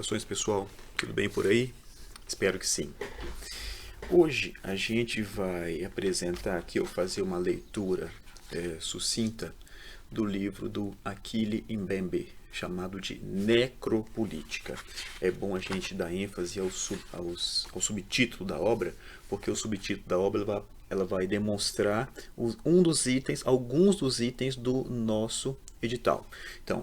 Saudações, pessoal, tudo bem por aí? Espero que sim. Hoje a gente vai apresentar aqui, ou fazer uma leitura sucinta do livro do Achille Mbembe, chamado de Necropolítica. É bom a gente dar ênfase ao subtítulo da obra, porque o subtítulo da obra ela vai demonstrar alguns dos itens do nosso edital. Então,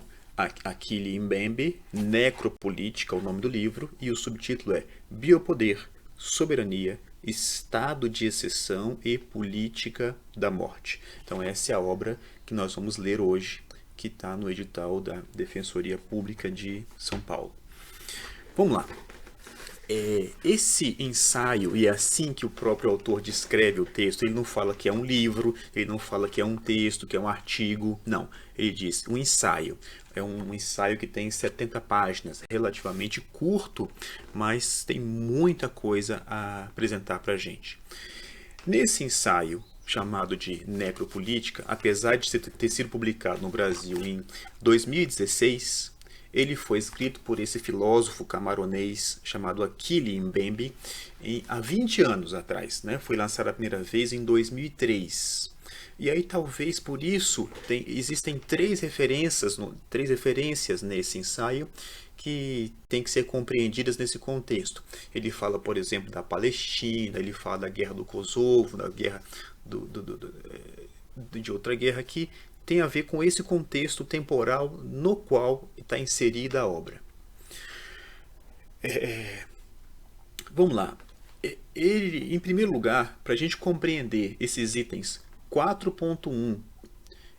Achille Mbembe, Necropolítica, é o nome do livro, e o subtítulo é Biopoder, Soberania, Estado de Exceção e Política da Morte. Então essa é a obra que nós vamos ler hoje, que está no edital da Defensoria Pública de São Paulo. Vamos lá. Esse ensaio, e é assim que o próprio autor descreve o texto, ele não fala que é um livro, ele não fala que é um texto, que é um artigo, não. Ele diz um ensaio. É um ensaio que tem 70 páginas, relativamente curto, mas tem muita coisa a apresentar para a gente. Nesse ensaio, chamado de Necropolítica, apesar de ter sido publicado no Brasil em 2016, ele foi escrito por esse filósofo camaronês chamado Achille Mbembe há 20 anos atrás, né? Foi lançado a primeira vez em 2003. E aí talvez por isso existem três referências nesse ensaio que tem que ser compreendidas nesse contexto. Ele fala, por exemplo, da Palestina, ele fala da guerra do Kosovo, da guerra de outra guerra que tem a ver com esse contexto temporal no qual está inserida a obra. Vamos lá. Em primeiro lugar, para a gente compreender esses itens 4.1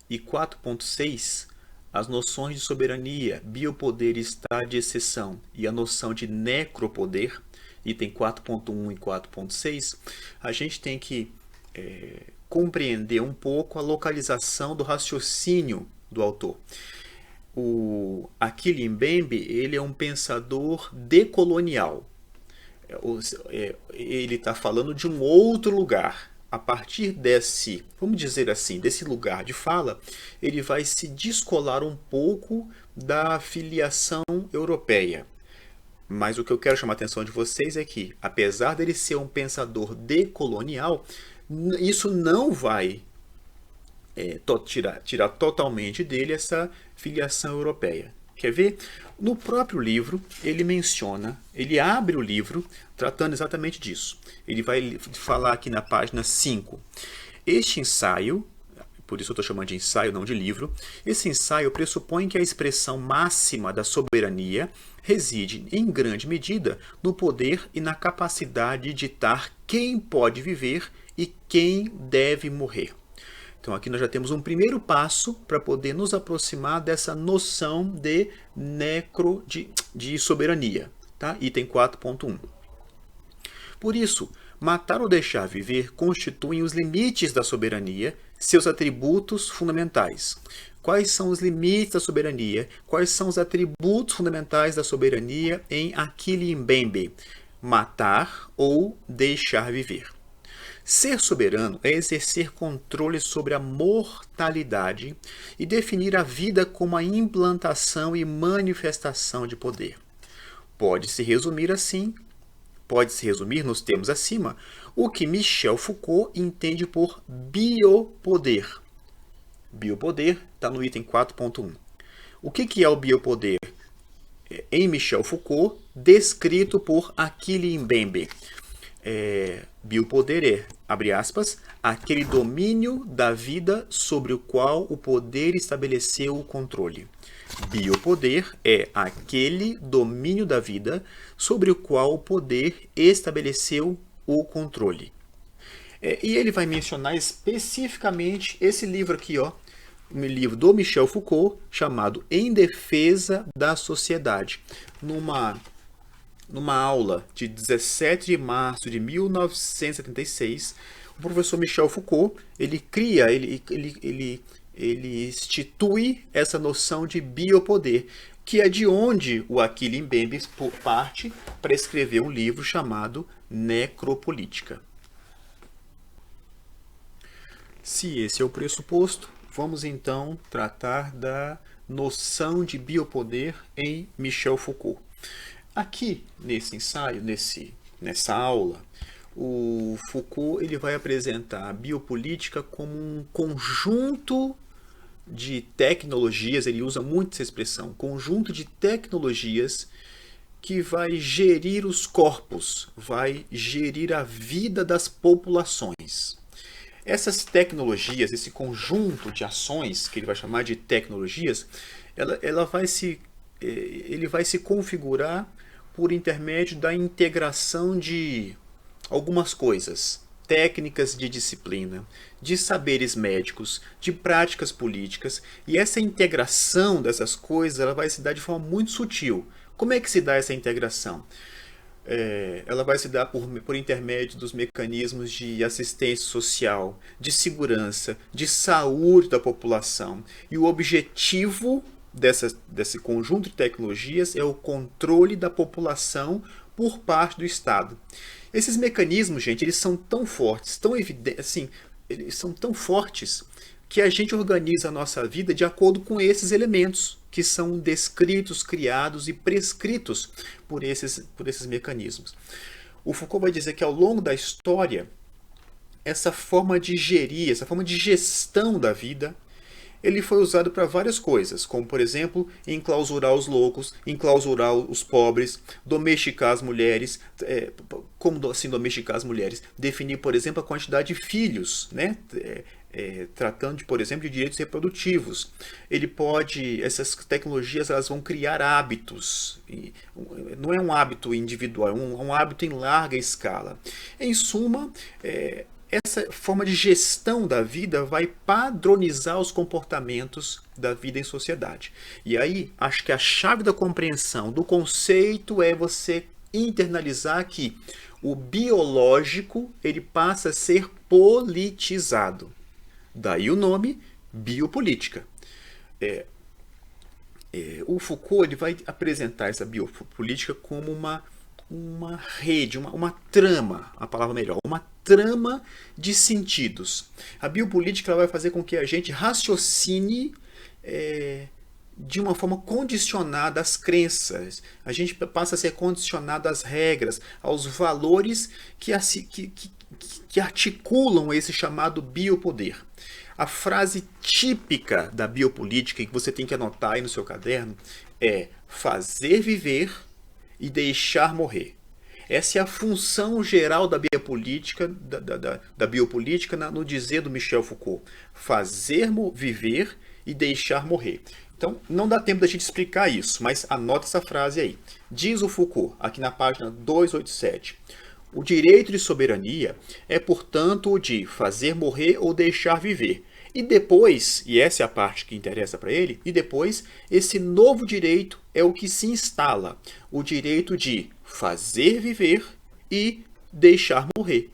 e 4.6, as noções de soberania, biopoder e estado de exceção e a noção de necropoder, item 4.1 e 4.6, a gente tem que compreender um pouco a localização do raciocínio do autor. O Achille Mbembe, ele é um pensador decolonial. Ele está falando de um outro lugar. A partir vamos dizer assim, desse lugar de fala, ele vai se descolar um pouco da filiação europeia. Mas o que eu quero chamar a atenção de vocês é que, apesar dele ser um pensador decolonial, isso não vai tirar totalmente dele essa filiação europeia. Quer ver? No próprio livro, ele abre o livro tratando exatamente disso. Ele vai falar aqui na página 5. Este ensaio, por isso eu estou chamando de ensaio, não de livro, esse ensaio pressupõe que a expressão máxima da soberania reside, em grande medida, no poder e na capacidade de ditar quem pode viver e quem deve morrer. Então aqui nós já temos um primeiro passo para poder nos aproximar dessa noção de soberania. Tá? Item 4.1. Por isso, matar ou deixar viver constituem os limites da soberania, seus atributos fundamentais. Quais são os limites da soberania? Quais são os atributos fundamentais da soberania em Achille Mbembe? Matar ou deixar viver. Ser soberano é exercer controle sobre a mortalidade e definir a vida como a implantação e manifestação de poder. Pode-se resumir nos termos acima, o que Michel Foucault entende por biopoder. Biopoder está no item 4.1. O que é o biopoder? Em Michel Foucault, descrito por Achille Mbembe. Biopoder é, abre aspas, aquele domínio da vida sobre o qual o poder estabeleceu o controle. Biopoder é aquele domínio da vida sobre o qual o poder estabeleceu o controle. E ele vai mencionar especificamente esse livro aqui, um livro do Michel Foucault, chamado Em Defesa da Sociedade. Numa aula de 17 de março de 1976, o professor Michel Foucault, ele institui essa noção de biopoder, que é de onde o Achille Mbembe parte para escrever um livro chamado Necropolítica. Se esse é o pressuposto, vamos então tratar da noção de biopoder em Michel Foucault. Aqui, nesse ensaio, nessa aula, o Foucault ele vai apresentar a biopolítica como um conjunto de tecnologias, ele usa muito essa expressão, conjunto de tecnologias que vai gerir os corpos, vai gerir a vida das populações. Essas tecnologias, esse conjunto de ações, que ele vai chamar de tecnologias, ele vai se configurar por intermédio da integração de algumas coisas, técnicas de disciplina, de saberes médicos, de práticas políticas, e essa integração dessas coisas ela vai se dar de forma muito sutil. Como é que se dá essa integração? Ela vai se dar por intermédio dos mecanismos de assistência social, de segurança, de saúde da população. E o objetivo desse conjunto de tecnologias é o controle da população por parte do Estado. Esses mecanismos, gente, eles são tão fortes, tão evidentes, assim, eles são tão fortes que a gente organiza a nossa vida de acordo com esses elementos que são descritos, criados e prescritos por esses mecanismos. O Foucault vai dizer que ao longo da história, essa forma de gerir, essa forma de gestão da vida, ele foi usado para várias coisas, como por exemplo, enclausurar os loucos, enclausurar os pobres, domesticar as mulheres, como assim domesticar as mulheres? Definir, por exemplo, a quantidade de filhos, né? Tratando, por exemplo, de direitos reprodutivos. Essas tecnologias elas vão criar hábitos. Não é um hábito individual, é um hábito em larga escala. Em suma, essa forma de gestão da vida vai padronizar os comportamentos da vida em sociedade. E aí, acho que a chave da compreensão do conceito é você internalizar que o biológico ele passa a ser politizado. Daí o nome biopolítica. O Foucault ele vai apresentar essa biopolítica como uma rede, uma trama, a palavra melhor, uma trama de sentidos. A biopolítica ela vai fazer com que a gente raciocine de uma forma condicionada às crenças. A gente passa a ser condicionado às regras, aos valores que articulam esse chamado biopoder. A frase típica da biopolítica, que você tem que anotar aí no seu caderno, é fazer viver e deixar morrer. Essa é a função geral da biopolítica, da biopolítica no dizer do Michel Foucault. Fazer viver e deixar morrer. Então, não dá tempo da gente explicar isso, mas anota essa frase aí. Diz o Foucault, aqui na página 287. O direito de soberania é, portanto, o de fazer morrer ou deixar viver. E depois, e essa é a parte que interessa para ele, e depois, esse novo direito é o que se instala. O direito de fazer viver e deixar morrer.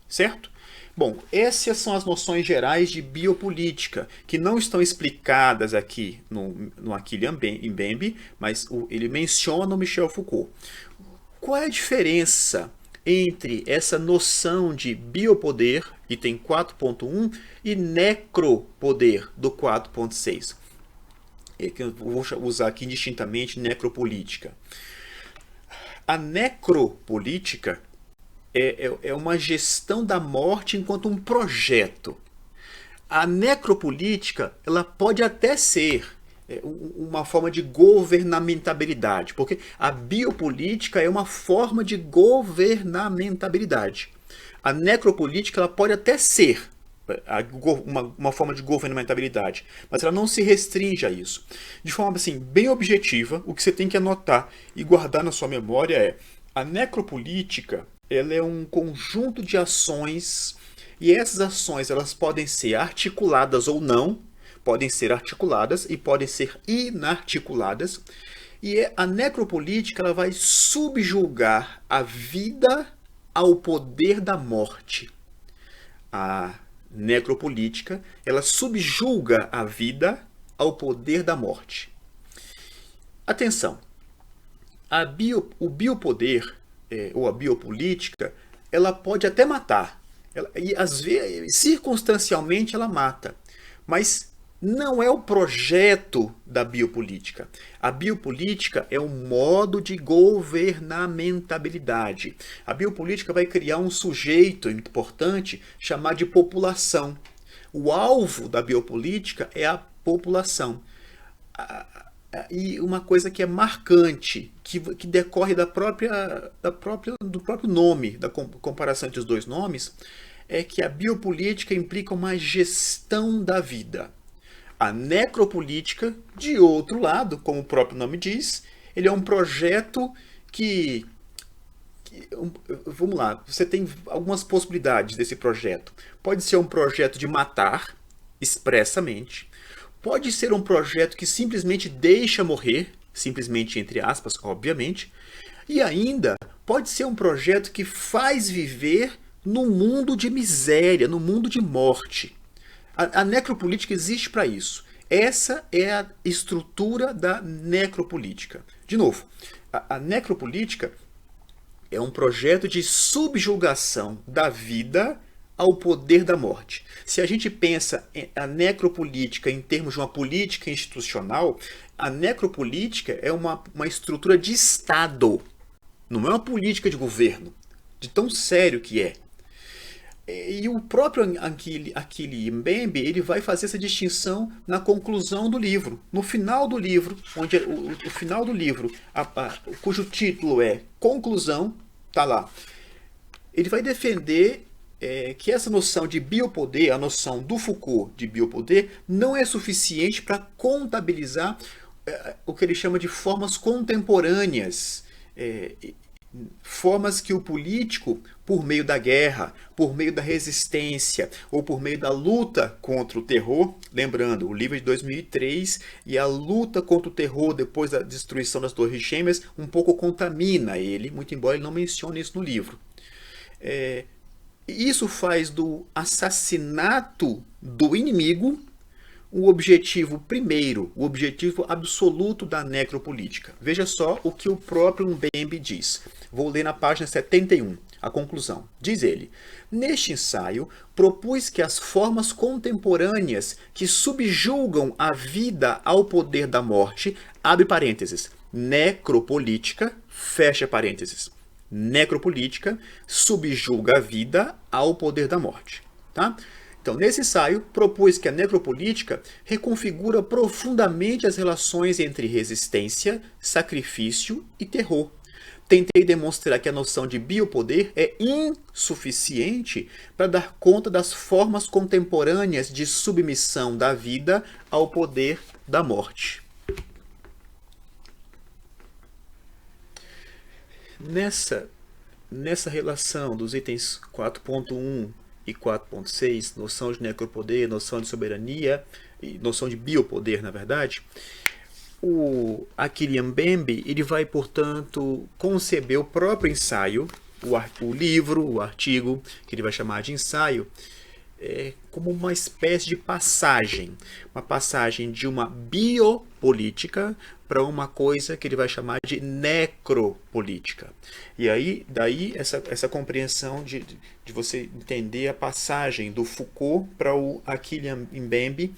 Certo? Bom, essas são as noções gerais de biopolítica, que não estão explicadas aqui no Achille Mbembe, mas ele menciona o Michel Foucault. Qual é a diferença entre essa noção de biopoder, item 4.1, e necropoder, do 4.6? Que eu vou usar aqui indistintamente necropolítica. A necropolítica é uma gestão da morte enquanto um projeto. A necropolítica ela pode até ser uma forma de governamentabilidade, porque a biopolítica é uma forma de governamentabilidade. A necropolítica ela pode até ser uma forma de governamentabilidade, mas ela não se restringe a isso. De forma assim, bem objetiva, o que você tem que anotar e guardar na sua memória é a necropolítica ela é um conjunto de ações e essas ações elas podem ser articuladas ou não, podem ser articuladas e podem ser inarticuladas. E a necropolítica ela vai subjugar a vida ao poder da morte. A necropolítica ela subjuga a vida ao poder da morte. Atenção, o biopoder ou a biopolítica ela pode até matar. E às vezes, circunstancialmente ela mata, mas não é o projeto da biopolítica. A biopolítica é um modo de governamentabilidade. A biopolítica vai criar um sujeito importante chamado de população. O alvo da biopolítica é a população. E uma coisa que é marcante, que decorre do próprio nome, da comparação entre os dois nomes, é que a biopolítica implica uma gestão da vida. A necropolítica, de outro lado, como o próprio nome diz, ele é um projeto vamos lá, você tem algumas possibilidades desse projeto. Pode ser um projeto de matar, expressamente. Pode ser um projeto que simplesmente deixa morrer, simplesmente entre aspas, obviamente. E ainda pode ser um projeto que faz viver no mundo de miséria, no mundo de morte. A necropolítica existe para isso. Essa é a estrutura da necropolítica. De novo, a necropolítica é um projeto de subjugação da vida ao poder da morte. Se a gente pensa a necropolítica em termos de uma política institucional, a necropolítica é uma estrutura de Estado, não é uma política de governo, de tão sério que é. E o próprio Achille Mbembe, ele vai fazer essa distinção na conclusão do livro. No final do livro, onde o final do livro, cujo título é Conclusão, tá lá. Ele vai defender que essa noção de biopoder, a noção do Foucault de biopoder, não é suficiente para contabilizar o que ele chama de formas contemporâneas, formas que o político, por meio da guerra, por meio da resistência ou por meio da luta contra o terror, lembrando, o livro é de 2003 e a luta contra o terror depois da destruição das Torres Gêmeas um pouco contamina ele, muito embora ele não mencione isso no livro. Isso faz do assassinato do inimigo o objetivo primeiro, o objetivo absoluto da necropolítica. Veja só o que o próprio Mbembe diz. Vou ler na página 71, a conclusão. Diz ele: neste ensaio, propus que as formas contemporâneas que subjugam a vida ao poder da morte, abre parênteses, necropolítica, fecha parênteses. Necropolítica subjuga a vida ao poder da morte. Tá? Então, nesse ensaio, propus que a necropolítica reconfigura profundamente as relações entre resistência, sacrifício e terror. Tentei demonstrar que a noção de biopoder é insuficiente para dar conta das formas contemporâneas de submissão da vida ao poder da morte. Nessa relação dos itens 4.1 e 4.6, noção de necropoder, noção de soberania e noção de biopoder, na verdade, o Achille Mbembe, ele vai, portanto, conceber o próprio ensaio, o livro, o artigo, que ele vai chamar de ensaio, como uma espécie de passagem, uma passagem de uma biopolítica para uma coisa que ele vai chamar de necropolítica. E aí, daí essa compreensão de você entender a passagem do Foucault para o Achille Mbembe,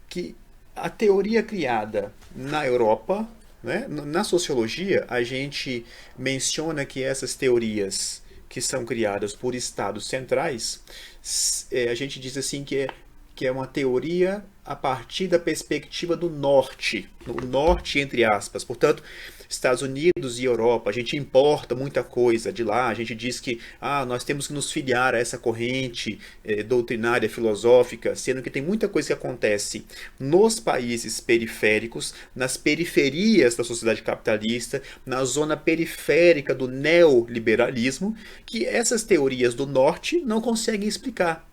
que a teoria criada na Europa, né? Na sociologia, a gente menciona que essas teorias que são criadas por estados centrais, a gente diz assim que é uma teoria a partir da perspectiva do norte, no norte entre aspas. Portanto, Estados Unidos e Europa, a gente importa muita coisa de lá, a gente diz que nós temos que nos filiar a essa corrente doutrinária filosófica, sendo que tem muita coisa que acontece nos países periféricos, nas periferias da sociedade capitalista, na zona periférica do neoliberalismo, que essas teorias do norte não conseguem explicar,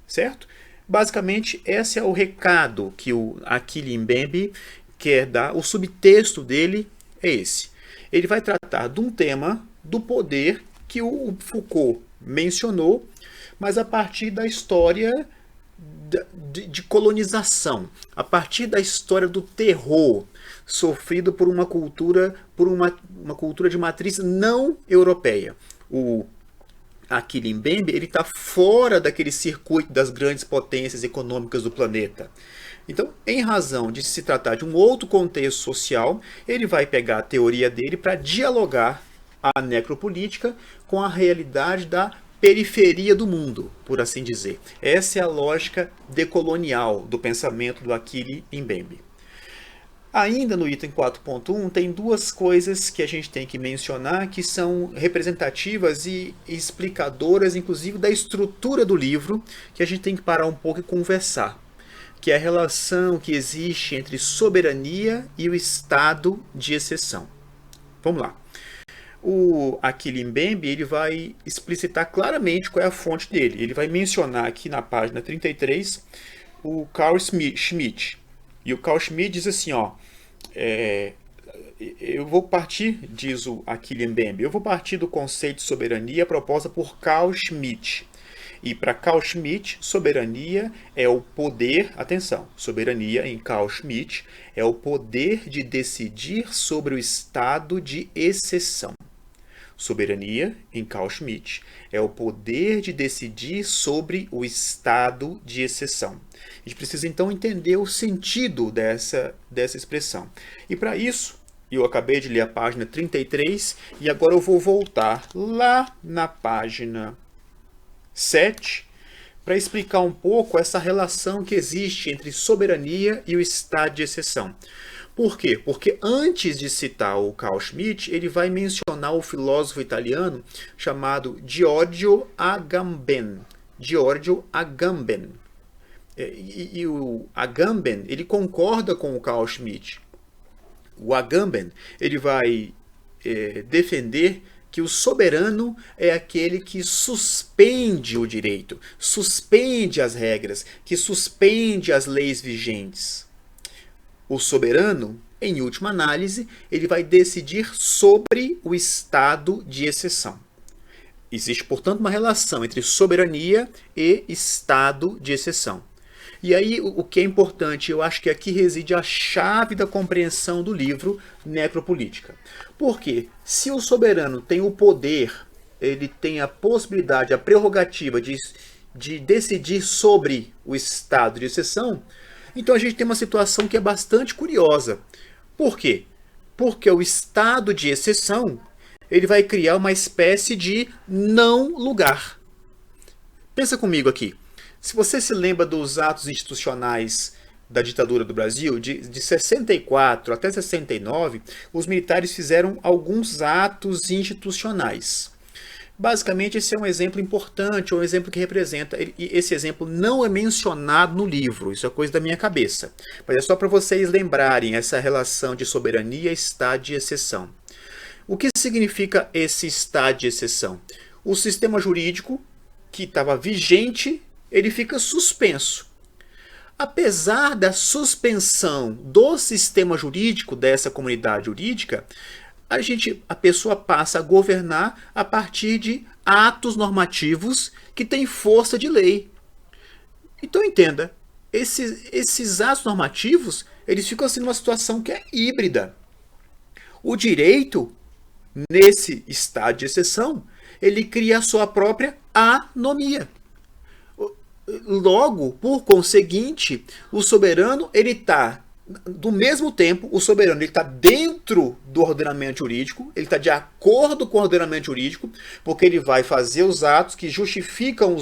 certo? Basicamente, esse é o recado que o Achille Mbembe quer dar, o subtexto dele é esse. Ele vai tratar de um tema do poder que o Foucault mencionou, mas a partir da história de colonização, a partir da história do terror sofrido por uma cultura de matriz não europeia. O Achille Mbembe, ele está fora daquele circuito das grandes potências econômicas do planeta. Então, em razão de se tratar de um outro contexto social, ele vai pegar a teoria dele para dialogar a necropolítica com a realidade da periferia do mundo, por assim dizer. Essa é a lógica decolonial do pensamento do Achille Mbembe. Ainda no item 4.1 tem duas coisas que a gente tem que mencionar que são representativas e explicadoras, inclusive, da estrutura do livro, que a gente tem que parar um pouco e conversar, que é a relação que existe entre soberania e o estado de exceção. Vamos lá. O Achille Mbembe, ele vai explicitar claramente qual é a fonte dele. Ele vai mencionar aqui na página 33 o Carl Schmitt. E o Carl Schmitt diz assim, ó, eu vou partir, diz o Achille Mbembe, eu vou partir do conceito de soberania proposta por Carl Schmitt. E para Carl Schmitt, soberania é o poder, atenção, soberania em Carl Schmitt é o poder de decidir sobre o estado de exceção. Soberania, em Carl Schmitt, é o poder de decidir sobre o estado de exceção. A gente precisa então entender o sentido dessa expressão. E para isso, eu acabei de ler a página 33 e agora eu vou voltar lá na página 7 para explicar um pouco essa relação que existe entre soberania e o estado de exceção. Por quê? Porque antes de citar o Carl Schmitt, ele vai mencionar o filósofo italiano chamado Giorgio Agamben. Giorgio Agamben. E o Agamben, ele concorda com o Carl Schmitt. O Agamben, ele vai defender que o soberano é aquele que suspende o direito, suspende as regras, que suspende as leis vigentes. O soberano, em última análise, ele vai decidir sobre o estado de exceção. Existe, portanto, uma relação entre soberania e estado de exceção. E aí, o que é importante, eu acho que aqui reside a chave da compreensão do livro Necropolítica. Porque se o soberano tem o poder, ele tem a possibilidade, a prerrogativa de decidir sobre o estado de exceção, então a gente tem uma situação que é bastante curiosa. Por quê? Porque o estado de exceção, ele vai criar uma espécie de não lugar. Pensa comigo aqui. Se você se lembra dos atos institucionais da ditadura do Brasil, de 64 até 69, os militares fizeram alguns atos institucionais. Basicamente, esse é um exemplo importante, um exemplo que representa, e esse exemplo não é mencionado no livro, isso é coisa da minha cabeça, mas é só para vocês lembrarem essa relação de soberania e estado de exceção. O que significa esse estado de exceção? O sistema jurídico que estava vigente, ele fica suspenso. Apesar da suspensão do sistema jurídico, dessa comunidade jurídica, a pessoa passa a governar a partir de atos normativos que têm força de lei. Então entenda, esses atos normativos, eles ficam assim numa situação que é híbrida. O direito, nesse estado de exceção, ele cria a sua própria anomia. Logo, por conseguinte, o soberano, ele está do mesmo tempo, o soberano está dentro do ordenamento jurídico, ele está de acordo com o ordenamento jurídico, porque ele vai fazer os atos que justificam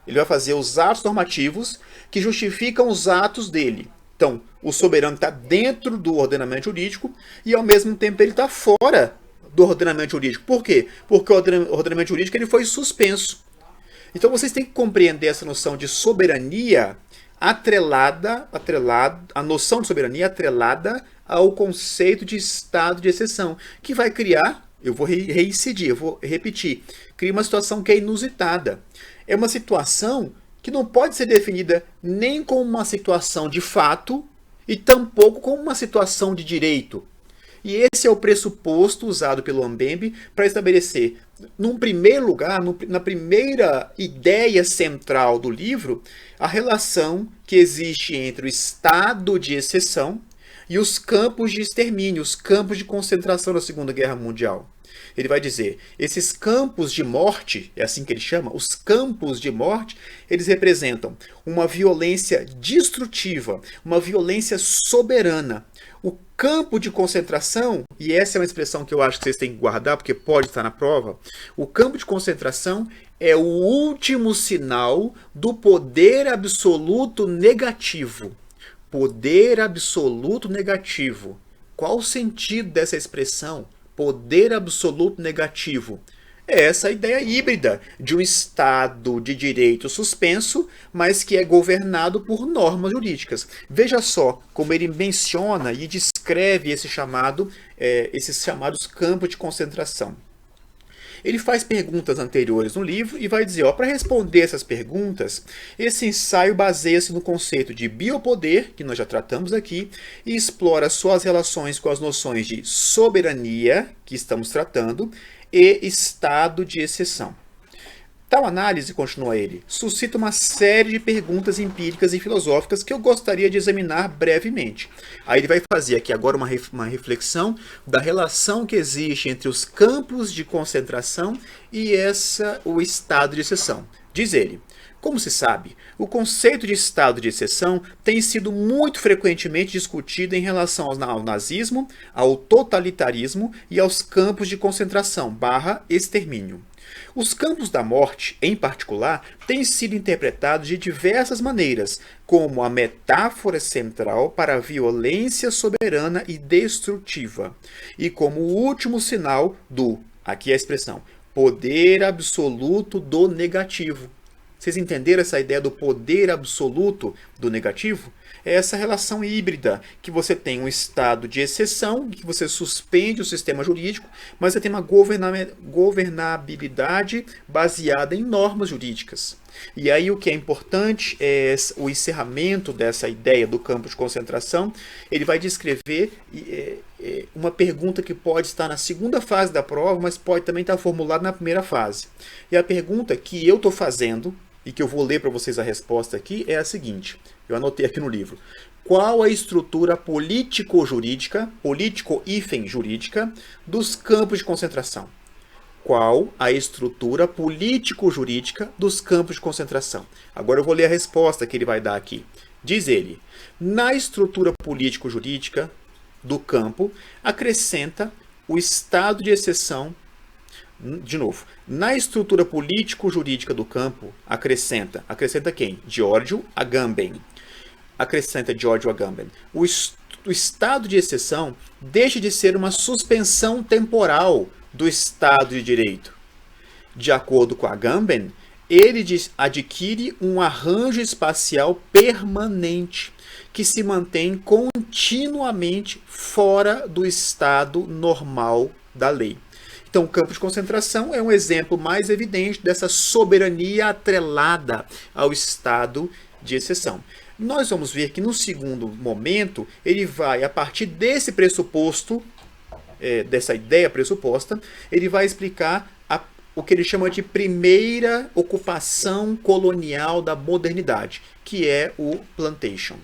ele vai fazer os atos normativos que justificam os atos dele. Então, o soberano está dentro do ordenamento jurídico e, ao mesmo tempo, ele está fora do ordenamento jurídico. Por quê? Porque o ordenamento jurídico ele foi suspenso. Então, vocês têm que compreender essa noção de soberania a noção de soberania atrelada ao conceito de estado de exceção, que vai criar, eu vou reincidir, eu vou repetir, cria uma situação que é inusitada. É uma situação que não pode ser definida nem como uma situação de fato e tampouco como uma situação de direito. E esse é o pressuposto usado pelo Mbembe para estabelecer, num primeiro lugar, na primeira ideia central do livro, a relação que existe entre o estado de exceção e os campos de extermínio, os campos de concentração da Segunda Guerra Mundial. Ele vai dizer, esses campos de morte, é assim que ele chama, os campos de morte, eles representam uma violência destrutiva, uma violência soberana. O campo de concentração, e essa é uma expressão que eu acho que vocês têm que guardar, porque pode estar na prova, o campo de concentração é o último sinal do poder absoluto negativo. Poder absoluto negativo. Qual o sentido dessa expressão? Poder absoluto negativo. É essa ideia híbrida de um Estado de direito suspenso, mas que é governado por normas jurídicas. Veja só como ele menciona e descreve esses chamados campos de concentração. Ele faz perguntas anteriores no livro e vai dizer, para responder essas perguntas, esse ensaio baseia-se no conceito de biopoder, que nós já tratamos aqui, e explora suas relações com as noções de soberania, que estamos tratando, e estado de exceção. Tal análise, continua ele, suscita uma série de perguntas empíricas e filosóficas que eu gostaria de examinar brevemente. Aí ele vai fazer aqui agora uma reflexão da relação que existe entre os campos de concentração e o estado de exceção. Diz ele, como se sabe, o conceito de estado de exceção tem sido muito frequentemente discutido em relação ao nazismo, ao totalitarismo e aos campos de concentração / extermínio. Os campos da morte, em particular, têm sido interpretados de diversas maneiras, como a metáfora central para a violência soberana e destrutiva, e como o último sinal do, aqui é a expressão, poder absoluto do negativo. Vocês entenderam essa ideia do poder absoluto do negativo? É essa relação híbrida, que você tem um estado de exceção, que você suspende o sistema jurídico, mas você tem uma governabilidade baseada em normas jurídicas. E aí o que é importante é o encerramento dessa ideia do campo de concentração. Ele vai descrever uma pergunta que pode estar na segunda fase da prova, mas pode também estar formulada na primeira fase. E a pergunta que eu estou fazendo, e que eu vou ler para vocês a resposta aqui, é a seguinte. Eu anotei aqui no livro. Qual a estrutura político-jurídica, político-jurídica, dos campos de concentração? Qual a estrutura político-jurídica dos campos de concentração? Agora eu vou ler a resposta que ele vai dar aqui. Diz ele, na estrutura político-jurídica do campo, acrescenta o estado de exceção. De novo, na estrutura político-jurídica do campo, acrescenta quem? Giorgio Agamben. Acrescenta Giorgio Agamben. O estado de exceção deixa de ser uma suspensão temporal do Estado de Direito. De acordo com Agamben, ele adquire um arranjo espacial permanente que se mantém continuamente fora do estado normal da lei. Então, o campo de concentração é um exemplo mais evidente dessa soberania atrelada ao estado de exceção. Nós vamos ver que no segundo momento, ele vai, a partir desse pressuposto, dessa ideia pressuposta, ele vai explicar o que ele chama de primeira ocupação colonial da modernidade, que é o plantation.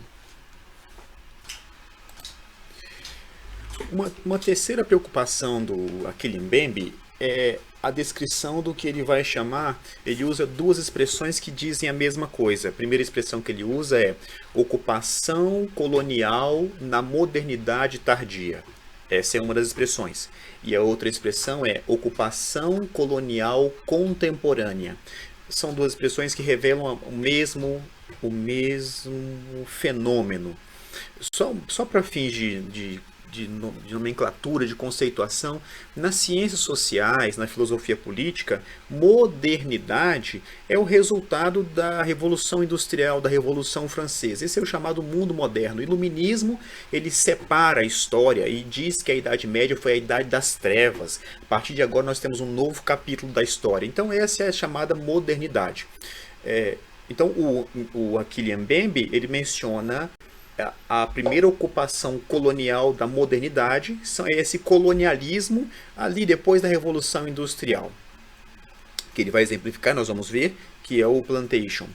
Uma terceira preocupação do Achille Mbembe é a descrição do que ele vai chamar, ele usa duas expressões que dizem a mesma coisa. A primeira expressão que ele usa é ocupação colonial na modernidade tardia. Essa é uma das expressões. E a outra expressão é ocupação colonial contemporânea. São duas expressões que revelam o mesmo fenômeno. Só para fins de nomenclatura, de conceituação, nas ciências sociais, na filosofia política, modernidade é o resultado da Revolução Industrial, da Revolução Francesa. Esse é o chamado mundo moderno. O iluminismo, ele separa a história e diz que a Idade Média foi a Idade das Trevas. A partir de agora nós temos um novo capítulo da história. Então essa é a chamada modernidade. Então o Achille Mbembe, ele menciona a primeira ocupação colonial da modernidade, é esse colonialismo ali depois da Revolução Industrial, que ele vai exemplificar, nós vamos ver, que é o plantation.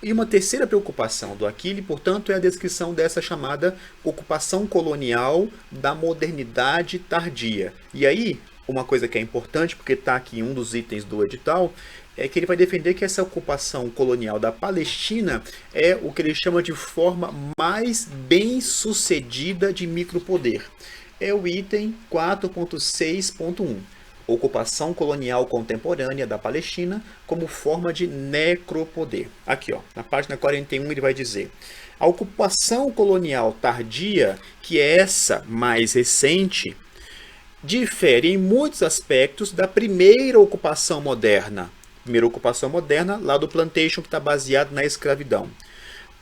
E uma terceira preocupação do Achille, portanto, é a descrição dessa chamada ocupação colonial da modernidade tardia. E aí, uma coisa que é importante, porque está aqui em um dos itens do edital, é que ele vai defender que essa ocupação colonial da Palestina é o que ele chama de forma mais bem-sucedida de micropoder. É o item 4.6.1. Ocupação colonial contemporânea da Palestina como forma de necropoder. Aqui, ó, na página 41 ele vai dizer: a ocupação colonial tardia, que é essa mais recente, difere em muitos aspectos da primeira ocupação moderna. Primeira ocupação moderna, lá do plantation, que está baseado na escravidão.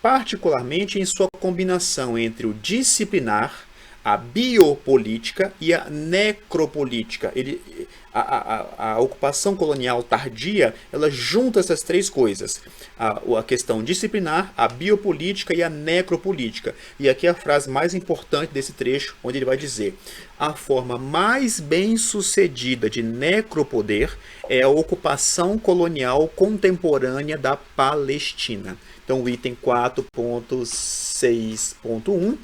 Particularmente em sua combinação entre o disciplinar, a biopolítica e a necropolítica. A ocupação colonial tardia, ela junta essas três coisas. A questão disciplinar, a biopolítica e a necropolítica. E aqui é a frase mais importante desse trecho, onde ele vai dizer: a forma mais bem-sucedida de necropoder é a ocupação colonial contemporânea da Palestina. Então, o item 4.6.1,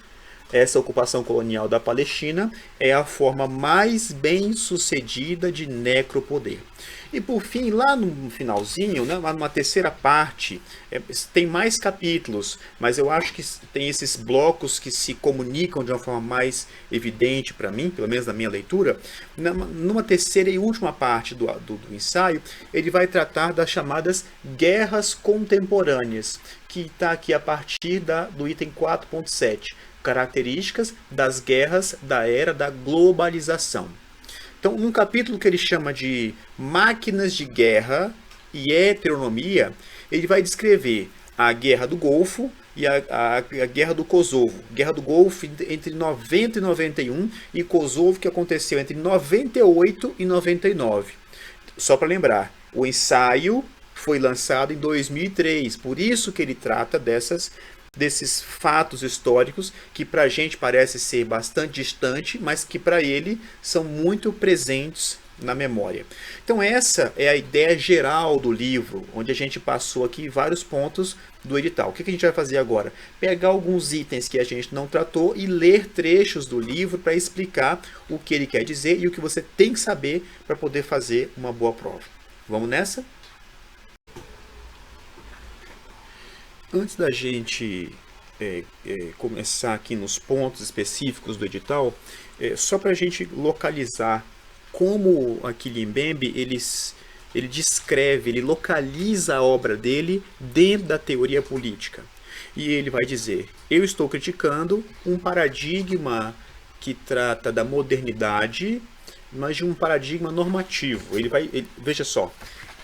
essa ocupação colonial da Palestina é a forma mais bem-sucedida de necropoder. E por fim, lá no finalzinho, né, lá numa terceira parte, tem mais capítulos, mas eu acho que tem esses blocos que se comunicam de uma forma mais evidente para mim, pelo menos na minha leitura. Numa terceira e última parte do ensaio, ele vai tratar das chamadas guerras contemporâneas, que está aqui a partir do item 4.7. Características das guerras da era da globalização. Então, um capítulo que ele chama de máquinas de guerra e heteronomia, ele vai descrever a Guerra do Golfo e a Guerra do Kosovo. Guerra do Golfo entre 90 e 91 e Kosovo que aconteceu entre 98 e 99. Só para lembrar, o ensaio foi lançado em 2003, por isso que ele trata desses fatos históricos que para a gente parece ser bastante distante, mas que para ele são muito presentes na memória. Então essa é a ideia geral do livro, onde a gente passou aqui vários pontos do edital. O que a gente vai fazer agora? Pegar alguns itens que a gente não tratou e ler trechos do livro para explicar o que ele quer dizer e o que você tem que saber para poder fazer uma boa prova. Vamos nessa? Antes da gente começar aqui nos pontos específicos do edital, só para a gente localizar como aqui Mbembe ele descreve, ele localiza a obra dele dentro da teoria política. E ele vai dizer: eu estou criticando um paradigma que trata da modernidade, mas de um paradigma normativo. Veja só,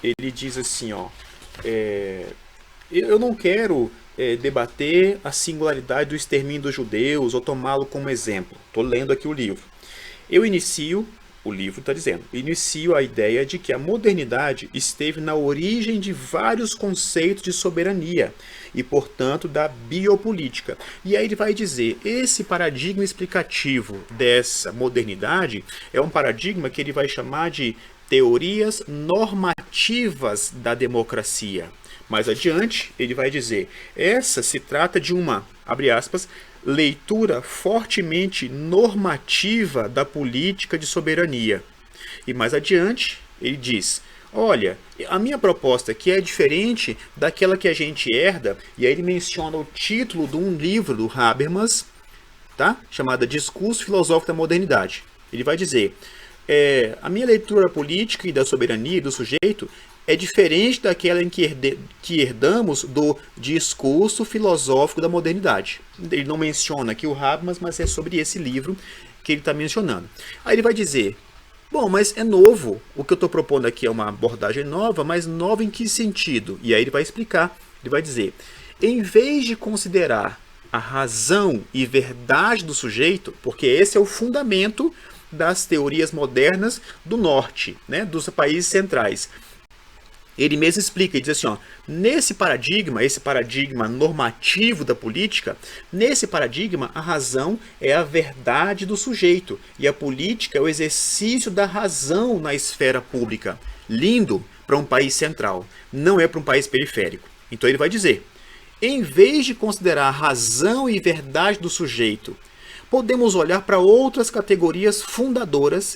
ele diz assim, ó, eu não quero debater a singularidade do extermínio dos judeus ou tomá-lo como exemplo. Estou lendo aqui o livro. O livro está dizendo, inicio a ideia de que a modernidade esteve na origem de vários conceitos de soberania e, portanto, da biopolítica. E aí ele vai dizer, esse paradigma explicativo dessa modernidade é um paradigma que ele vai chamar de teorias normativas da democracia. Mais adiante, ele vai dizer, essa se trata de uma, abre aspas, leitura fortemente normativa da política de soberania. E mais adiante, ele diz, olha, a minha proposta aqui é diferente daquela que a gente herda, e aí ele menciona o título de um livro do Habermas, tá? Chamado Discurso Filosófico da Modernidade. Ele vai dizer, a minha leitura política e da soberania e do sujeito é diferente daquela em que herdamos do discurso filosófico da modernidade. Ele não menciona aqui o Habermas, mas é sobre esse livro que ele está mencionando. Aí ele vai dizer, bom, mas é novo, o que eu estou propondo aqui é uma abordagem nova, mas nova em que sentido? E aí ele vai explicar, ele vai dizer, em vez de considerar a razão e verdade do sujeito, porque esse é o fundamento das teorias modernas do norte, né, dos países centrais. Ele mesmo explica, ele diz assim, ó, nesse paradigma, esse paradigma normativo da política, nesse paradigma a razão é a verdade do sujeito e a política é o exercício da razão na esfera pública. Lindo para um país central, não é para um país periférico. Então ele vai dizer, em vez de considerar a razão e verdade do sujeito, podemos olhar para outras categorias fundadoras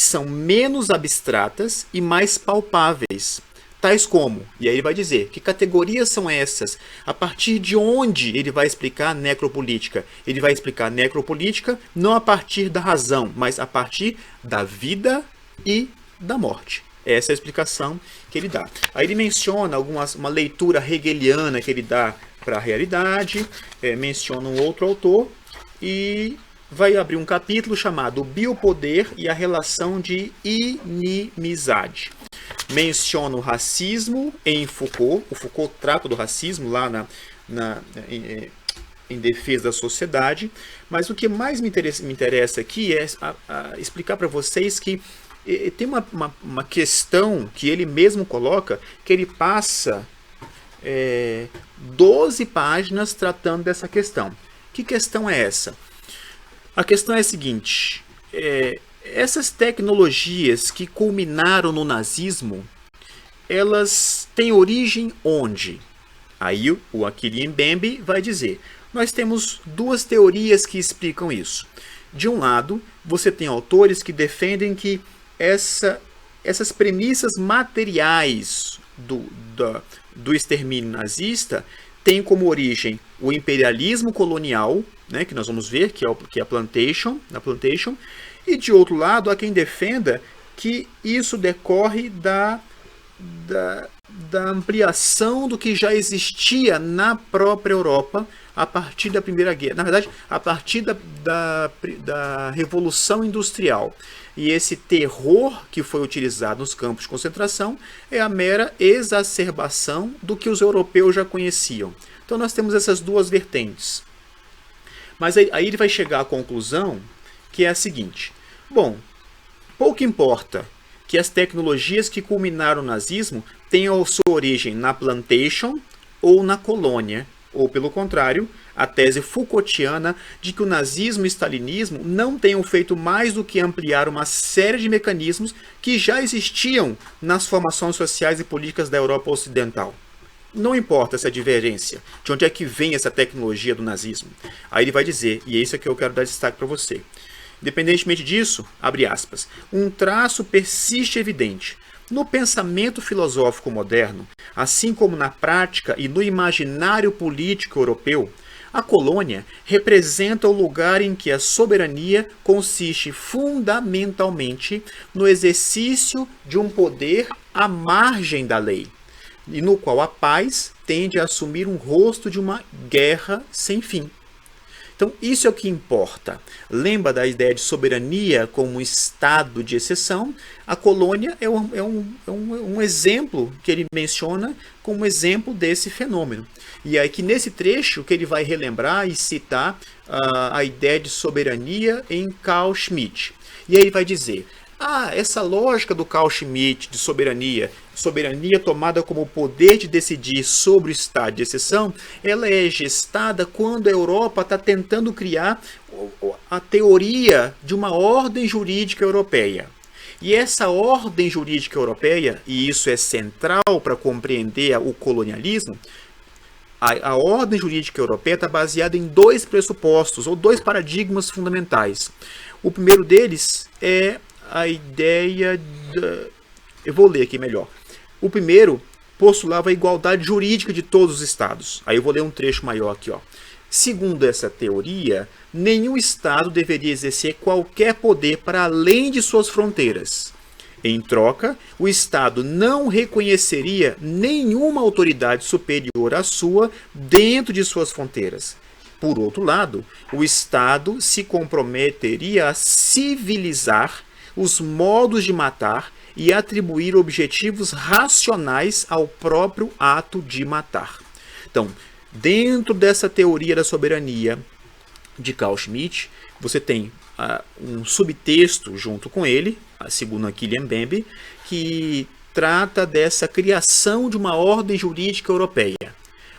são menos abstratas e mais palpáveis. Tais como, e aí ele vai dizer, que categorias são essas? A partir de onde ele vai explicar necropolítica? Ele vai explicar necropolítica não a partir da razão, mas a partir da vida e da morte. Essa é a explicação que ele dá. Aí ele menciona uma leitura hegeliana que ele dá para a realidade, menciona um outro autor e vai abrir um capítulo chamado Biopoder e a Relação de Inimizade. Menciona o racismo em Foucault. O Foucault trata do racismo lá em defesa da sociedade. Mas o que mais me interessa aqui é explicar para vocês que tem uma questão que ele mesmo coloca, que ele passa 12 páginas tratando dessa questão. Que questão é essa? A questão é a seguinte, essas tecnologias que culminaram no nazismo, elas têm origem onde? Aí o Achille Mbembe vai dizer, nós temos duas teorias que explicam isso. De um lado, você tem autores que defendem que essas premissas materiais do extermínio nazista têm como origem o imperialismo colonial, né, que nós vamos ver, que é a plantation, e de outro lado, há quem defenda que isso decorre da ampliação do que já existia na própria Europa a partir da Primeira Guerra. Na verdade, a partir da Revolução Industrial. E esse terror que foi utilizado nos campos de concentração é a mera exacerbação do que os europeus já conheciam. Então nós temos essas duas vertentes. Mas aí ele vai chegar à conclusão que é a seguinte. Bom, pouco importa que as tecnologias que culminaram no nazismo tenham sua origem na plantation ou na colônia, ou pelo contrário, a tese Foucaultiana de que o nazismo e o stalinismo não tenham feito mais do que ampliar uma série de mecanismos que já existiam nas formações sociais e políticas da Europa Ocidental. Não importa essa divergência, de onde é que vem essa tecnologia do nazismo. Aí ele vai dizer, e é isso que eu quero dar destaque para você. Independentemente disso, abre aspas, um traço persiste evidente. No pensamento filosófico moderno, assim como na prática e no imaginário político europeu, a colônia representa o lugar em que a soberania consiste fundamentalmente no exercício de um poder à margem da lei, e no qual a paz tende a assumir um rosto de uma guerra sem fim. Então, isso é o que importa. Lembra da ideia de soberania como um estado de exceção? A colônia é um exemplo que ele menciona como exemplo desse fenômeno. E aí que nesse trecho que ele vai relembrar e citar a ideia de soberania em Carl Schmitt. E aí ele vai dizer, essa lógica do Carl Schmitt de soberania tomada como o poder de decidir sobre o estado de exceção, ela é gestada quando a Europa está tentando criar a teoria de uma ordem jurídica europeia. E essa ordem jurídica europeia, e isso é central para compreender o colonialismo, a ordem jurídica europeia está baseada em dois pressupostos, ou dois paradigmas fundamentais. O primeiro deles é a ideia eu vou ler aqui melhor. O primeiro postulava a igualdade jurídica de todos os estados. Aí eu vou ler um trecho maior aqui, ó. Segundo essa teoria, nenhum estado deveria exercer qualquer poder para além de suas fronteiras. Em troca, o estado não reconheceria nenhuma autoridade superior à sua dentro de suas fronteiras. Por outro lado, o estado se comprometeria a civilizar os modos de matar e atribuir objetivos racionais ao próprio ato de matar. Então, dentro dessa teoria da soberania de Carl Schmitt, você tem um subtexto junto com ele, segundo Achille Mbembe, que trata dessa criação de uma ordem jurídica europeia.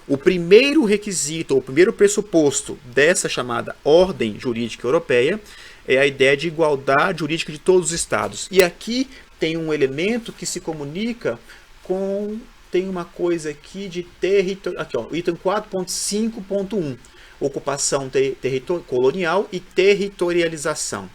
O primeiro requisito, ou o primeiro pressuposto dessa chamada ordem jurídica europeia é a ideia de igualdade jurídica de todos os estados. E aqui tem um elemento que se comunica com... Tem uma coisa aqui de território... Aqui, ó, item 4.5.1. Ocupação colonial e territorialização.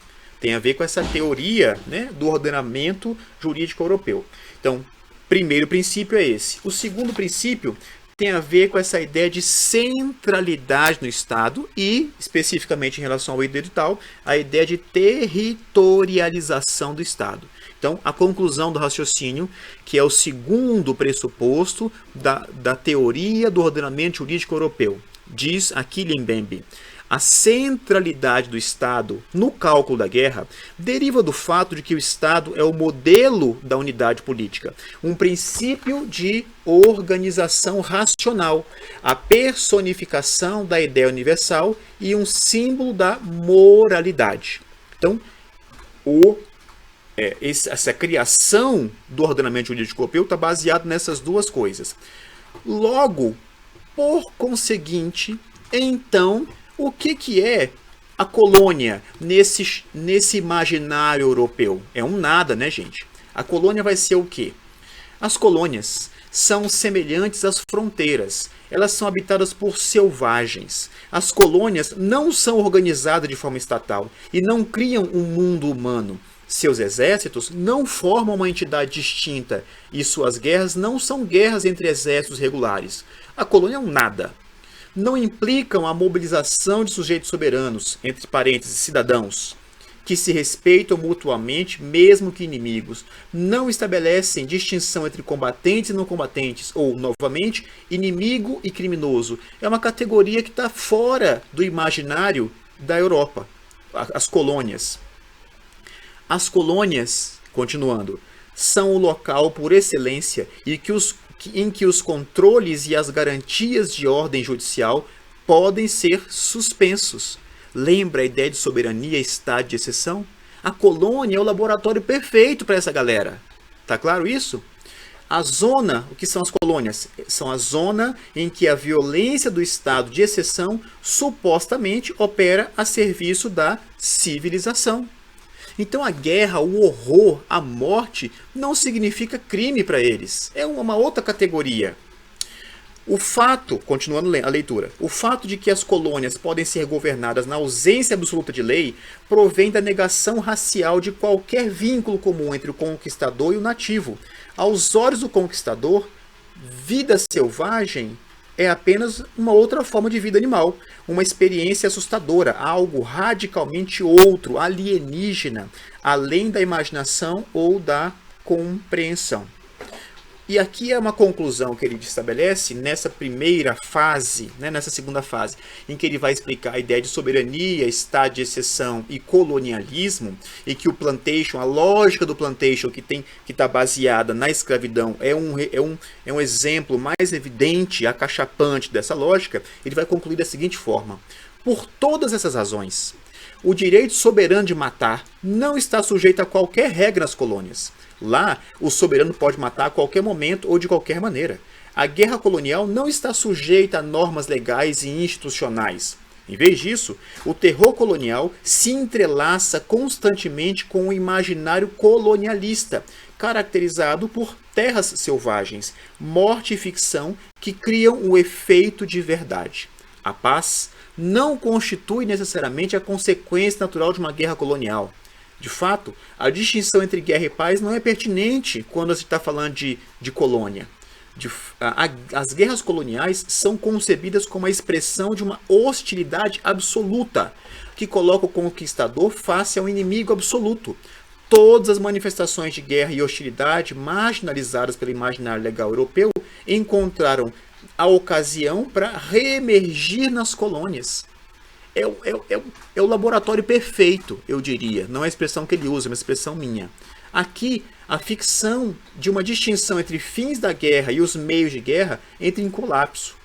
Tem a ver com essa teoria, né, do ordenamento jurídico europeu. Então, primeiro princípio é esse. O segundo princípio tem a ver com essa ideia de centralidade no Estado e, especificamente em relação ao edital, a ideia de territorialização do Estado. Então, a conclusão do raciocínio, que é o segundo pressuposto da teoria do ordenamento jurídico europeu, diz aqui Mbembe: a centralidade do Estado no cálculo da guerra deriva do fato de que o Estado é o modelo da unidade política, um princípio de organização racional, a personificação da ideia universal e um símbolo da moralidade. Então, essa criação do ordenamento jurídico europeu está baseado nessas duas coisas. Logo, por conseguinte, então, o que é a colônia nesse imaginário europeu? É um nada, né, gente? A colônia vai ser o quê? As colônias são semelhantes às fronteiras. Elas são habitadas por selvagens. As colônias não são organizadas de forma estatal e não criam um mundo humano. Seus exércitos não formam uma entidade distinta e suas guerras não são guerras entre exércitos regulares. A colônia é um nada. Não implicam a mobilização de sujeitos soberanos, entre parênteses, cidadãos, que se respeitam mutuamente, mesmo que inimigos. Não estabelecem distinção entre combatentes e não combatentes, ou, novamente, inimigo e criminoso. É uma categoria que está fora do imaginário da Europa, as colônias. As colônias, continuando, são o local por excelência em que os controles e as garantias de ordem judicial podem ser suspensos. Lembra a ideia de soberania e estado de exceção? A colônia é o laboratório perfeito para essa galera. Tá claro isso? O que são as colônias? São a zona em que a violência do estado de exceção supostamente opera a serviço da civilização. Então a guerra, o horror, a morte não significa crime para eles. É uma outra categoria. O fato, continuando a leitura, o fato de que as colônias podem ser governadas na ausência absoluta de lei provém da negação racial de qualquer vínculo comum entre o conquistador e o nativo. Aos olhos do conquistador, vida selvagem é apenas uma outra forma de vida animal, uma experiência assustadora, algo radicalmente outro, alienígena, além da imaginação ou da compreensão. E aqui é uma conclusão que ele estabelece nessa primeira fase, né, nessa segunda fase, em que ele vai explicar a ideia de soberania, estado de exceção e colonialismo, e que o plantation, a lógica do plantation que está baseada na escravidão é um exemplo mais evidente, acachapante dessa lógica. Ele vai concluir da seguinte forma: por todas essas razões, o direito soberano de matar não está sujeito a qualquer regra nas colônias. Lá, o soberano pode matar a qualquer momento ou de qualquer maneira. A guerra colonial não está sujeita a normas legais e institucionais. Em vez disso, o terror colonial se entrelaça constantemente com o imaginário colonialista, caracterizado por terras selvagens, morte e ficção que criam o efeito de verdade. A paz não constitui necessariamente a consequência natural de uma guerra colonial. De fato, a distinção entre guerra e paz não é pertinente quando se está falando de colônia. As guerras coloniais são concebidas como a expressão de uma hostilidade absoluta, que coloca o conquistador face ao inimigo absoluto. Todas as manifestações de guerra e hostilidade marginalizadas pelo imaginário legal europeu encontraram a ocasião para reemergir nas colônias. É o laboratório perfeito, eu diria. Não é a expressão que ele usa, é uma expressão minha. Aqui, a ficção de uma distinção entre fins da guerra e os meios de guerra entra em colapso.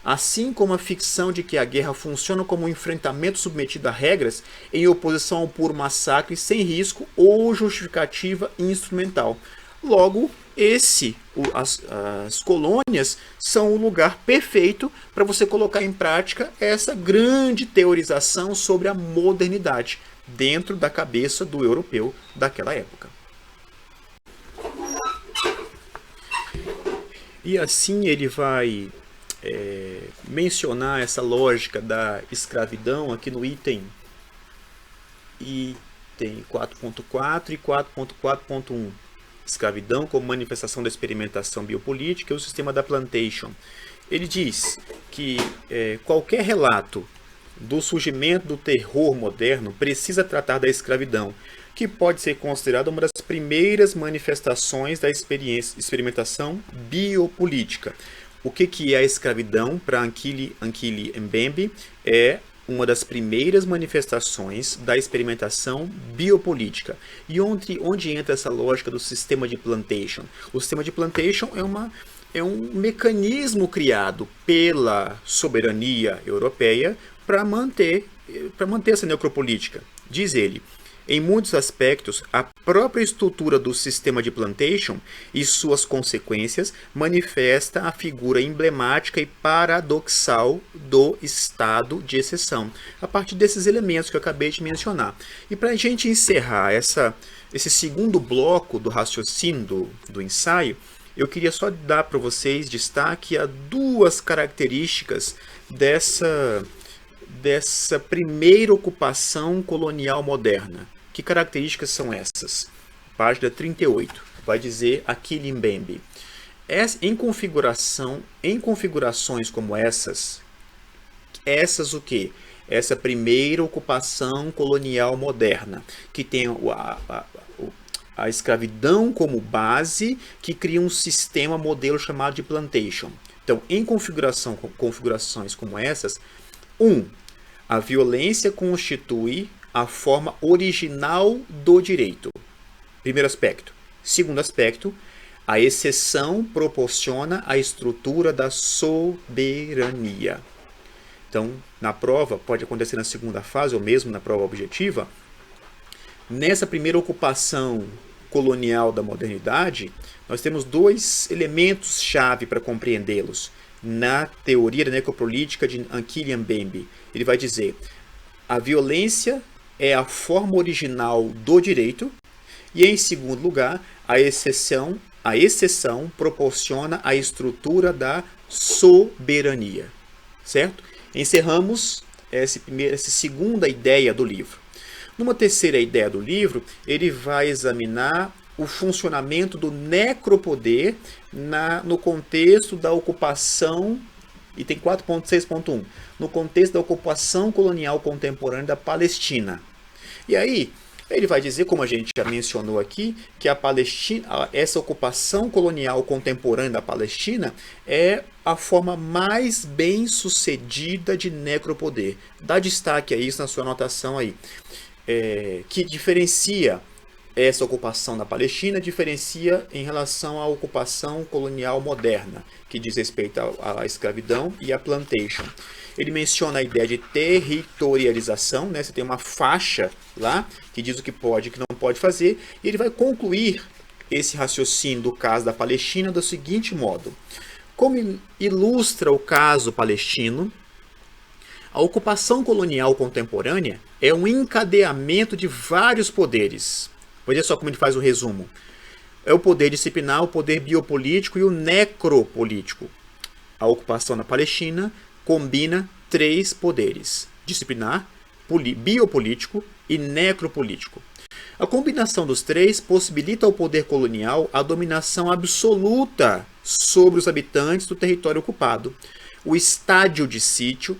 Assim como a ficção de que a guerra funciona como um enfrentamento submetido a regras em oposição ao puro massacre sem risco ou justificativa instrumental. Logo, as colônias são o lugar perfeito para você colocar em prática essa grande teorização sobre a modernidade dentro da cabeça do europeu daquela época. E assim ele vai mencionar essa lógica da escravidão aqui no item tem 4.4 e 4.4.1. Escravidão como manifestação da experimentação biopolítica e o sistema da plantation. Ele diz que qualquer relato do surgimento do terror moderno precisa tratar da escravidão, que pode ser considerada uma das primeiras manifestações da experimentação biopolítica. O que é a escravidão para Ankili Mbembe? É uma das primeiras manifestações da experimentação biopolítica. E onde entra essa lógica do sistema de plantation? O sistema de plantation é um mecanismo criado pela soberania europeia para manter essa necropolítica. Diz ele, em muitos aspectos, a própria estrutura do sistema de plantation e suas consequências manifesta a figura emblemática e paradoxal do estado de exceção, a partir desses elementos que eu acabei de mencionar. E para a gente encerrar esse segundo bloco do raciocínio do ensaio, eu queria só dar para vocês destaque a duas características dessa primeira ocupação colonial moderna. Que características são essas? Página 38, vai dizer Ankili Mbembe. Em configurações como essas o quê? Essa primeira ocupação colonial moderna, que tem a escravidão como base, que cria um sistema modelo chamado de plantation. Então, em configurações como essas, a violência constitui a forma original do direito. Primeiro aspecto. Segundo aspecto, a exceção proporciona a estrutura da soberania. Então, na prova, pode acontecer na segunda fase, ou mesmo na prova objetiva, nessa primeira ocupação colonial da modernidade, nós temos dois elementos-chave para compreendê-los. Na teoria da necropolítica de Ankili Mbembe, ele vai dizer: a violência é a forma original do direito, e em segundo lugar, a exceção proporciona a estrutura da soberania. Certo? Encerramos essa segunda ideia do livro. Numa terceira ideia do livro, ele vai examinar o funcionamento do necropoder no contexto da ocupação, e tem 4.6.1, no contexto da ocupação colonial contemporânea da Palestina. E aí, ele vai dizer, como a gente já mencionou aqui, que essa ocupação colonial contemporânea da Palestina é a forma mais bem sucedida de necropoder. Dá destaque a isso na sua anotação aí. Que diferencia essa ocupação na Palestina, diferencia em relação à ocupação colonial moderna, que diz respeito à escravidão e à plantation. Ele menciona a ideia de territorialização, né? Você tem uma faixa lá que diz o que pode e o que não pode fazer, e ele vai concluir esse raciocínio do caso da Palestina do seguinte modo: como ilustra o caso palestino, a ocupação colonial contemporânea é um encadeamento de vários poderes. Veja só como ele faz o resumo. É o poder disciplinar, o poder biopolítico e o necropolítico. A ocupação na Palestina combina três poderes: disciplinar, biopolítico e necropolítico. A combinação dos três possibilita ao poder colonial a dominação absoluta sobre os habitantes do território ocupado. O estado de sítio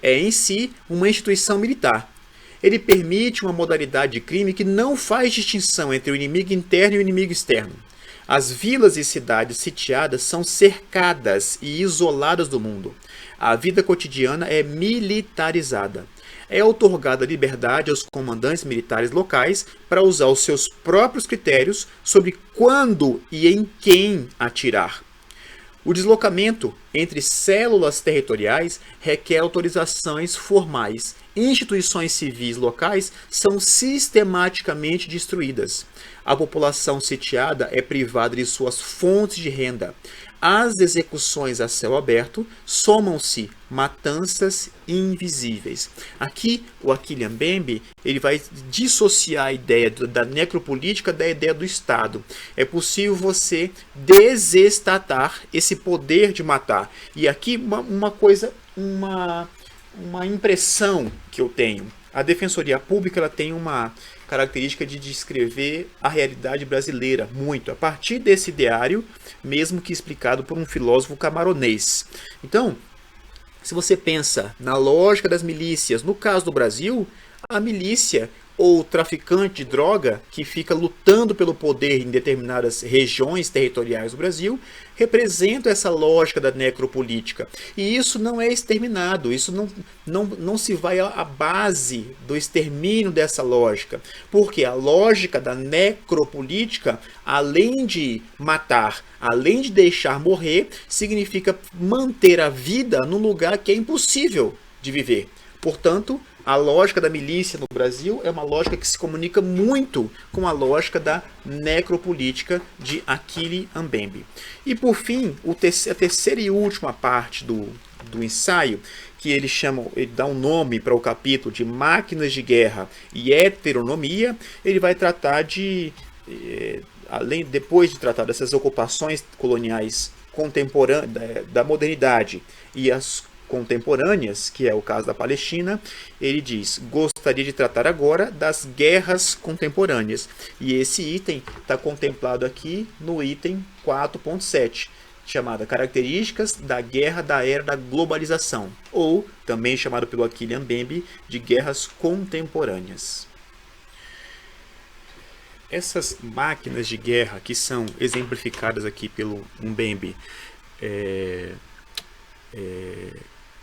é em si uma instituição militar. Ele permite uma modalidade de crime que não faz distinção entre o inimigo interno e o inimigo externo. As vilas e cidades sitiadas são cercadas e isoladas do mundo. A vida cotidiana é militarizada. É outorgada liberdade aos comandantes militares locais para usar os seus próprios critérios sobre quando e em quem atirar. O deslocamento entre células territoriais requer autorizações formais. Instituições civis locais são sistematicamente destruídas. A população sitiada é privada de suas fontes de renda. Às execuções a céu aberto somam-se matanças invisíveis. Aqui, o Ankili Mbembe ele vai dissociar a ideia da necropolítica da ideia do Estado. É possível você desestatar esse poder de matar. E aqui uma impressão que eu tenho. A Defensoria Pública ela tem uma característica de descrever a realidade brasileira muito, a partir desse ideário, mesmo que explicado por um filósofo camaronês. Então, se você pensa na lógica das milícias, no caso do Brasil, a milícia ou traficante de droga que fica lutando pelo poder em determinadas regiões territoriais do Brasil, representa essa lógica da necropolítica. E isso não é exterminado, isso não se vai à base do extermínio dessa lógica. Porque a lógica da necropolítica, além de matar, além de deixar morrer, significa manter a vida num lugar que é impossível de viver. Portanto, a lógica da milícia no Brasil é uma lógica que se comunica muito com a lógica da necropolítica de Achille Mbembe. E por fim, a terceira e última parte do ensaio, que ele dá um nome para o capítulo de Máquinas de Guerra e Heteronomia, ele vai tratar depois de tratar dessas ocupações coloniais contemporâneas da modernidade e as contemporâneas, que é o caso da Palestina, ele diz: gostaria de tratar agora das guerras contemporâneas. E esse item está contemplado aqui no item 4.7, chamada Características da Guerra da Era da Globalização, ou também chamado pelo Achille Mbembe de Guerras Contemporâneas. Essas máquinas de guerra que são exemplificadas aqui pelo Mbembe,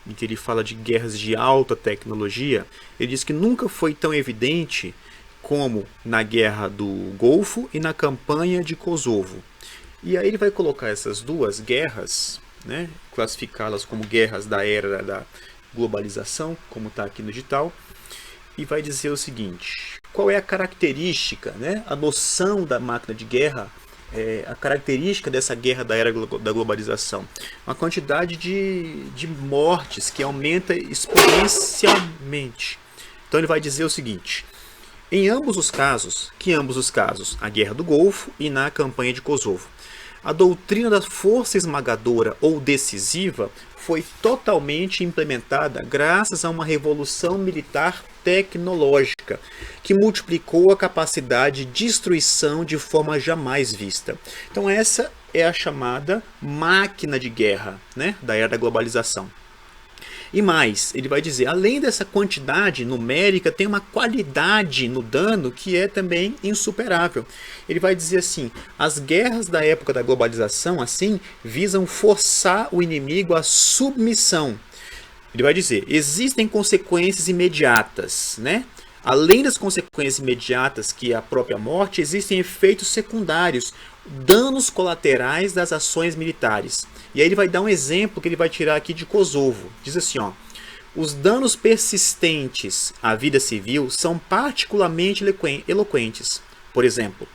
em que ele fala de guerras de alta tecnologia, ele diz que nunca foi tão evidente como na Guerra do Golfo e na campanha de Kosovo. E aí ele vai colocar essas duas guerras, né, classificá-las como guerras da era da globalização, como está aqui no edital, e vai dizer o seguinte: qual é a característica, né, a noção da máquina de guerra, a característica dessa guerra da era da globalização? Uma quantidade de mortes que aumenta exponencialmente. Então ele vai dizer o seguinte: em ambos os casos, a Guerra do Golfo e na campanha de Kosovo, a doutrina da força esmagadora ou decisiva foi totalmente implementada graças a uma revolução militar tecnológica que multiplicou a capacidade de destruição de forma jamais vista. Então essa é a chamada máquina de guerra, né, da era da globalização. E mais, ele vai dizer, além dessa quantidade numérica, tem uma qualidade no dano que é também insuperável. Ele vai dizer assim: as guerras da época da globalização, assim, visam forçar o inimigo à submissão. Ele vai dizer, existem consequências imediatas, né? Além das consequências imediatas, que é a própria morte, existem efeitos secundários, danos colaterais das ações militares. E aí ele vai dar um exemplo que ele vai tirar aqui de Kosovo. Diz assim, ó: os danos persistentes à vida civil são particularmente eloquentes. Por exemplo,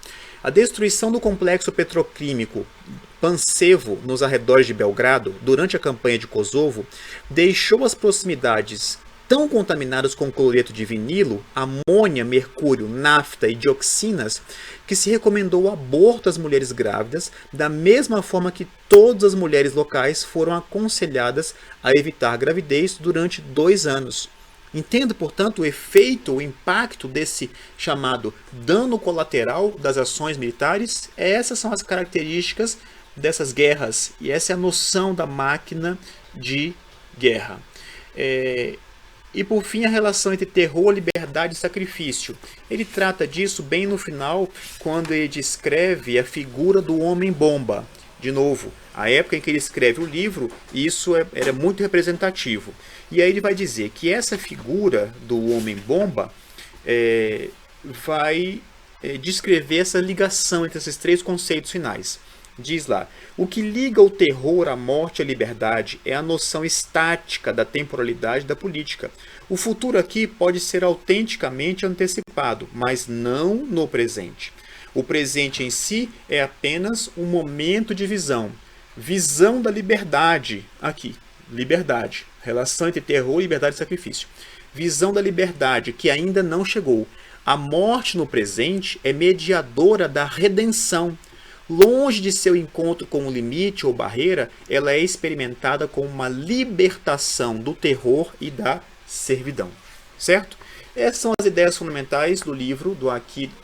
a destruição do complexo petroquímico Pančevo, nos arredores de Belgrado, durante a campanha de Kosovo, deixou as proximidades tão contaminadas com cloreto de vinilo, amônia, mercúrio, nafta e dioxinas, que se recomendou o aborto às mulheres grávidas, da mesma forma que todas as mulheres locais foram aconselhadas a evitar gravidez durante 2 anos. Entendo, portanto, o efeito, o impacto desse chamado dano colateral das ações militares. Essas são as características dessas guerras, e essa é a noção da máquina de guerra. E por fim, a relação entre terror, liberdade e sacrifício. Ele trata disso bem no final, quando ele descreve a figura do homem-bomba. De novo, a época em que ele escreve o livro, isso era muito representativo. E aí ele vai dizer que essa figura do homem-bomba vai descrever essa ligação entre esses 3 conceitos finais. Diz lá: o que liga o terror à morte e à liberdade é a noção estática da temporalidade da política. O futuro aqui pode ser autenticamente antecipado, mas não no presente. O presente em si é apenas um momento de visão. Visão da liberdade, aqui, liberdade, relação entre terror, liberdade e sacrifício. Visão da liberdade que ainda não chegou. A morte no presente é mediadora da redenção. Longe de seu encontro com um limite ou barreira, ela é experimentada como uma libertação do terror e da servidão. certo? Essas são as ideias fundamentais do livro,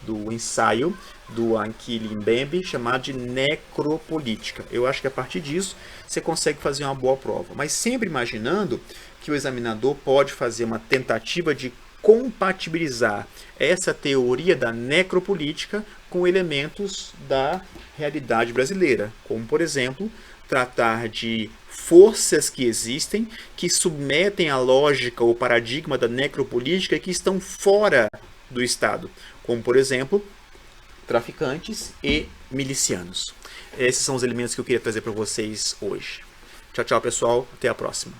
do ensaio do Achille Mbembe, chamado de Necropolítica. Eu acho que a partir disso você consegue fazer uma boa prova, mas sempre imaginando que o examinador pode fazer uma tentativa de compatibilizar essa teoria da necropolítica com elementos da realidade brasileira, como, por exemplo, tratar de forças que existem, que submetem a lógica ou paradigma da necropolítica e que estão fora do Estado, como, por exemplo, traficantes e milicianos. Esses são os elementos que eu queria trazer para vocês hoje. Tchau, tchau, pessoal. Até a próxima.